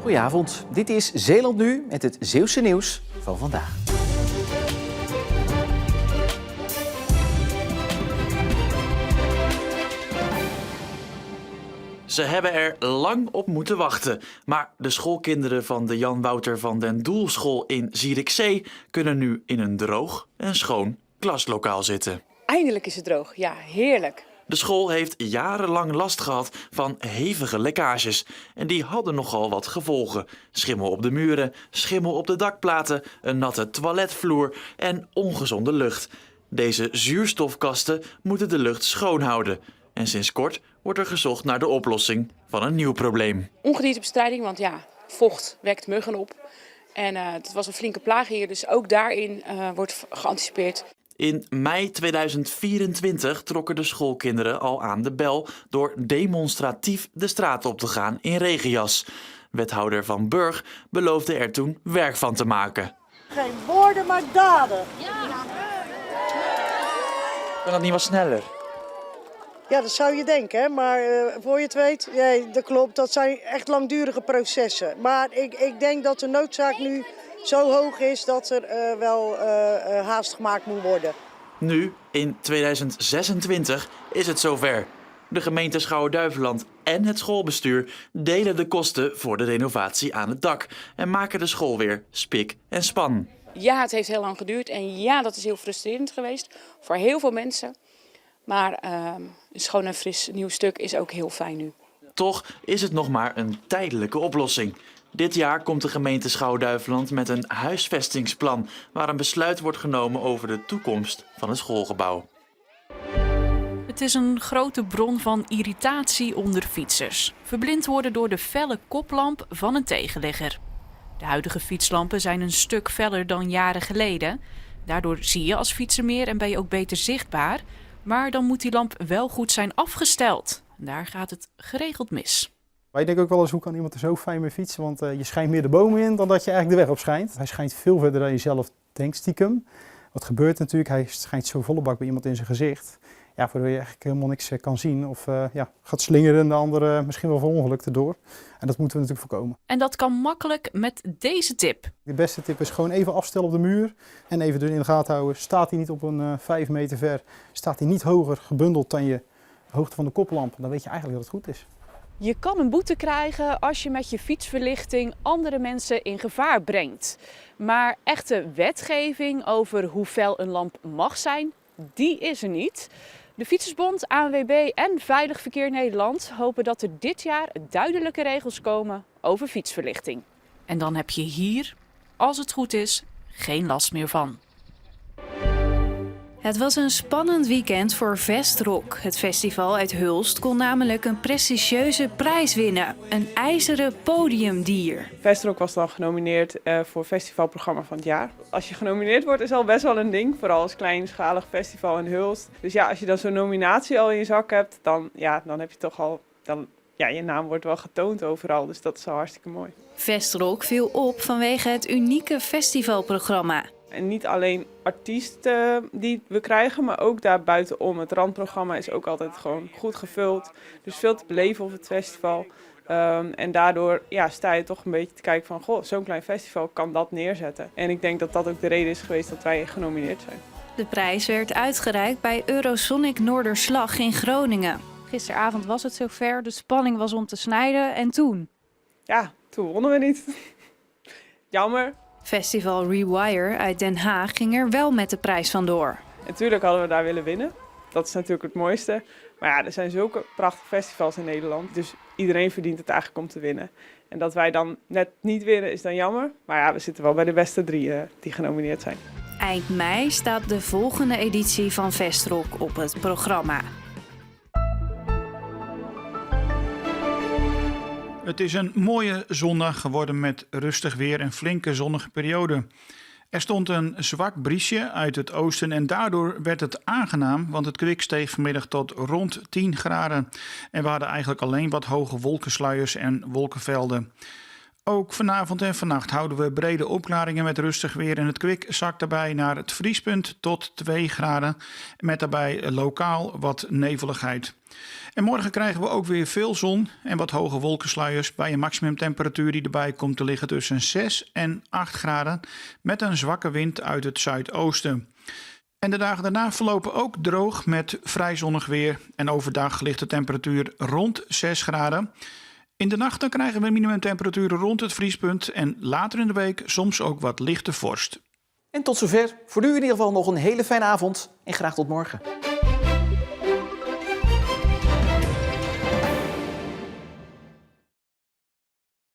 Goedenavond, dit is Zeeland Nu met het Zeeuwse nieuws van vandaag. Ze hebben er lang op moeten wachten, maar de schoolkinderen van de Jan Wouter van den Doelschool in Zierikzee kunnen nu in een droog en schoon klaslokaal zitten. Eindelijk is het droog, ja, heerlijk. De school heeft jarenlang last gehad van hevige lekkages en die hadden nogal wat gevolgen. Schimmel op de muren, schimmel op de dakplaten, een natte toiletvloer en ongezonde lucht. Deze zuurstofkasten moeten de lucht schoon houden. En sinds kort wordt er gezocht naar de oplossing van een nieuw probleem. Ongediertebestrijding, want ja, vocht wekt muggen op. En het was een flinke plaag hier, dus ook daarin wordt geanticipeerd. In mei 2024 trokken de schoolkinderen al aan de bel door demonstratief de straat op te gaan in regenjas. Wethouder Van Burg beloofde er toen werk van te maken. Geen woorden, maar daden. Kan dat niet wat sneller? Ja, dat zou je denken, hè? Maar voor je het weet, ja, dat klopt, dat zijn echt langdurige processen. Maar ik denk dat de noodzaak nu zo hoog is dat er wel haast gemaakt moet worden. Nu, in 2026, is het zover. De gemeente Schouwen-Duiveland en het schoolbestuur delen de kosten voor de renovatie aan het dak en maken de school weer spik en span. Ja, het heeft heel lang geduurd en ja, dat is heel frustrerend geweest voor heel veel mensen. Maar een schoon en fris nieuw stuk is ook heel fijn nu. Toch is het nog maar een tijdelijke oplossing. Dit jaar komt de gemeente Schouwen-Duiveland met een huisvestingsplan waar een besluit wordt genomen over de toekomst van het schoolgebouw. Het is een grote bron van irritatie onder fietsers. Verblind worden door de felle koplamp van een tegenligger. De huidige fietslampen zijn een stuk feller dan jaren geleden. Daardoor zie je als fietser meer en ben je ook beter zichtbaar. Maar dan moet die lamp wel goed zijn afgesteld. Daar gaat het geregeld mis. Wij denken ook wel eens, hoe kan iemand er zo fijn mee fietsen? Want je schijnt meer de bomen in dan dat je eigenlijk de weg op schijnt. Hij schijnt veel verder dan je zelf denkt stiekem. Wat gebeurt natuurlijk? Hij schijnt zo volle bak bij iemand in zijn gezicht. Ja, waardoor je eigenlijk helemaal niks kan zien. Of gaat slingeren en de andere misschien wel verongelukt erdoor. En dat moeten we natuurlijk voorkomen. En dat kan makkelijk met deze tip. De beste tip is gewoon even afstellen op de muur. En even in de gaten houden. Staat hij niet op een 5 meter ver? Staat hij niet hoger gebundeld dan je hoogte van de koplamp? Dan weet je eigenlijk dat het goed is. Je kan een boete krijgen als je met je fietsverlichting andere mensen in gevaar brengt. Maar echte wetgeving over hoe fel een lamp mag zijn, die is er niet. De Fietsersbond, ANWB en Veilig Verkeer Nederland hopen dat er dit jaar duidelijke regels komen over fietsverlichting. En dan heb je hier, als het goed is, geen last meer van. Het was een spannend weekend voor Vestrock. Het festival uit Hulst kon namelijk een prestigieuze prijs winnen. Een ijzeren podiumdier. Vestrock was dan genomineerd voor festivalprogramma van het jaar. Als je genomineerd wordt is al best wel een ding. Vooral als kleinschalig festival in Hulst. Dus ja, als je dan zo'n nominatie al in je zak hebt, dan heb je toch al... je naam wordt wel getoond overal, dus dat is al hartstikke mooi. Vestrock viel op vanwege het unieke festivalprogramma. En niet alleen artiesten die we krijgen, maar ook daarbuitenom. Het randprogramma is ook altijd gewoon goed gevuld. Dus veel te beleven op het festival. En daardoor sta je toch een beetje te kijken van... goh, zo'n klein festival kan dat neerzetten. En ik denk dat dat ook de reden is geweest dat wij genomineerd zijn. De prijs werd uitgereikt bij Eurosonic Noorderslag in Groningen. Gisteravond was het zover, de spanning was om te snijden en toen? Ja, toen wonnen we niet. Jammer. Festival Rewire uit Den Haag ging er wel met de prijs vandoor. Natuurlijk hadden we daar willen winnen. Dat is natuurlijk het mooiste. Maar ja, er zijn zulke prachtige festivals in Nederland. Dus iedereen verdient het eigenlijk om te winnen. En dat wij dan net niet winnen is dan jammer. Maar ja, we zitten wel bij de beste 3 die genomineerd zijn. Eind mei staat de volgende editie van Vestrock op het programma. Het is een mooie zondag geworden met rustig weer en flinke zonnige periode. Er stond een zwak briesje uit het oosten en daardoor werd het aangenaam, want het kwik steeg vanmiddag tot rond 10 graden. En we hadden eigenlijk alleen wat hoge wolkensluiers en wolkenvelden. Ook vanavond en vannacht houden we brede opklaringen met rustig weer en het kwik zakt daarbij naar het vriespunt tot 2 graden, met daarbij lokaal wat neveligheid. En morgen krijgen we ook weer veel zon en wat hoge wolkensluiers bij een maximumtemperatuur die erbij komt te liggen tussen 6 en 8 graden met een zwakke wind uit het zuidoosten. En de dagen daarna verlopen ook droog met vrij zonnig weer en overdag ligt de temperatuur rond 6 graden. In de nachten krijgen we minimumtemperaturen rond het vriespunt en later in de week soms ook wat lichte vorst. En tot zover. Voor nu in ieder geval nog een hele fijne avond en graag tot morgen.